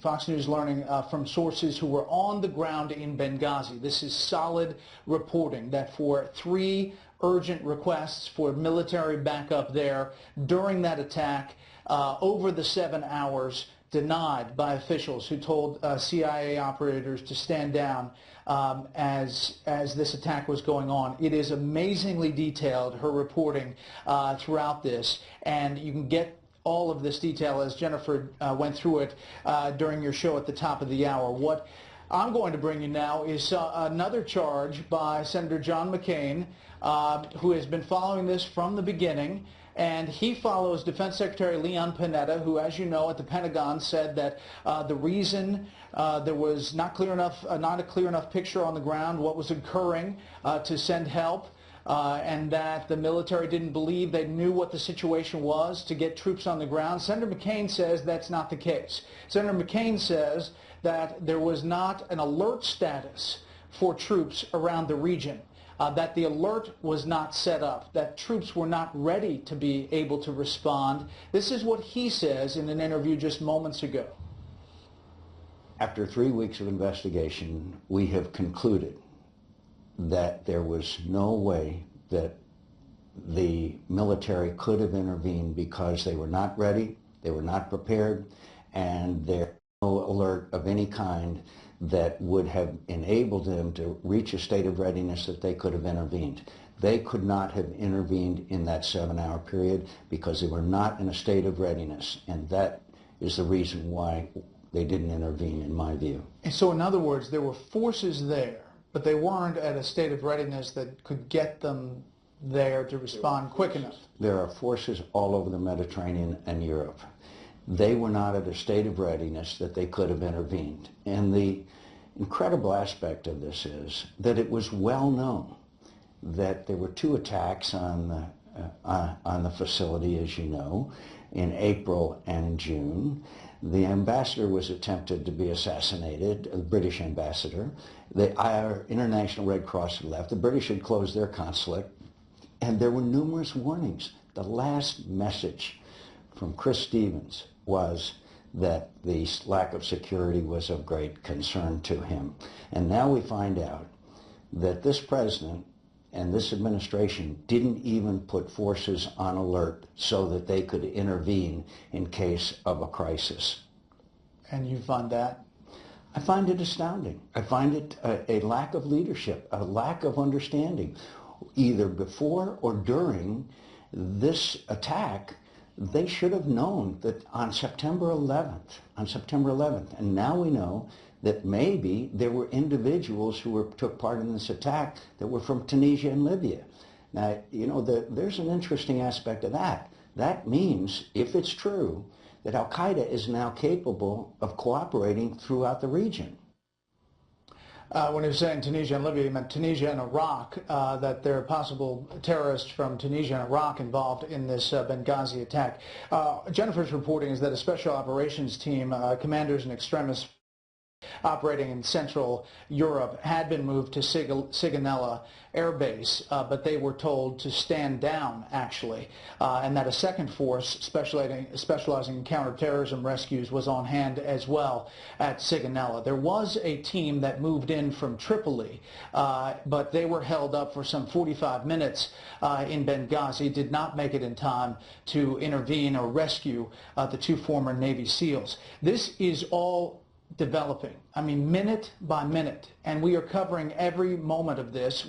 Fox News learning from sources who were on the ground in Benghazi. This is solid reporting that for 3 urgent requests for military backup there during that attack, over the 7 hours, denied by officials who told CIA operators to stand down as this attack was going on. It is amazingly detailed, her reporting throughout this, and you can get all of this detail as Jennifer went through it during your show at the top of the hour. What I'm going to bring you now is another charge by Senator John McCain, who has been following this from the beginning. And he follows Defense Secretary Leon Panetta, who, as you know, at the Pentagon said that the reason there was not a clear enough picture on the ground what was occurring to send help, and that the military didn't believe they knew what the situation was to get troops on the ground. Senator McCain says that's not the case. Senator McCain says that there was not an alert status for troops around the region. That the alert was not set up, that troops were not ready to be able to respond. This is what he says in an interview just moments ago. After 3 weeks of investigation, we have concluded that there was no way that the military could have intervened because they were not ready, they were not prepared, and there was no alert of any kind that would have enabled them to reach a state of readiness that they could have intervened. They could not have intervened in that 7-hour period because they were not in a state of readiness, and that is the reason why they didn't intervene, in my view. And so, in other words, there were forces there, but they weren't at a state of readiness that could get them there to respond quick enough. There are forces all over the Mediterranean and Europe. They were not at a state of readiness that they could have intervened. And the incredible aspect of this is that it was well known that there were 2 attacks on the facility, as you know, in April and in June. The ambassador was attempted to be assassinated, the British ambassador. Our International Red Cross had left. The British had closed their consulate. And there were numerous warnings. The last message from Chris Stevens was that the lack of security was of great concern to him. And now we find out that this president and this administration didn't even put forces on alert so that they could intervene in case of a crisis. And you find that? I find it astounding. I find it a lack of leadership, a lack of understanding. Either before or during this attack, they should have known that on September 11th, and now we know that maybe there were individuals who took part in this attack that were from Tunisia and Libya. Now, you know, there's an interesting aspect of that. That means, if it's true, that Al-Qaeda is now capable of cooperating throughout the region. When he was saying Tunisia and Libya, he meant Tunisia and Iraq, that there are possible terrorists from Tunisia and Iraq involved in this Benghazi attack. Jennifer's reporting is that a special operations team, commanders and extremists operating in Central Europe, had been moved to Sigonella Air Base, but they were told to stand down, actually, and that a second force specializing in counterterrorism rescues was on hand as well at Sigonella. There was a team that moved in from Tripoli, but they were held up for some 45 minutes in Benghazi, did not make it in time to intervene or rescue the 2 former Navy SEALs. This is all developing, I mean, minute by minute, and we are covering every moment of this.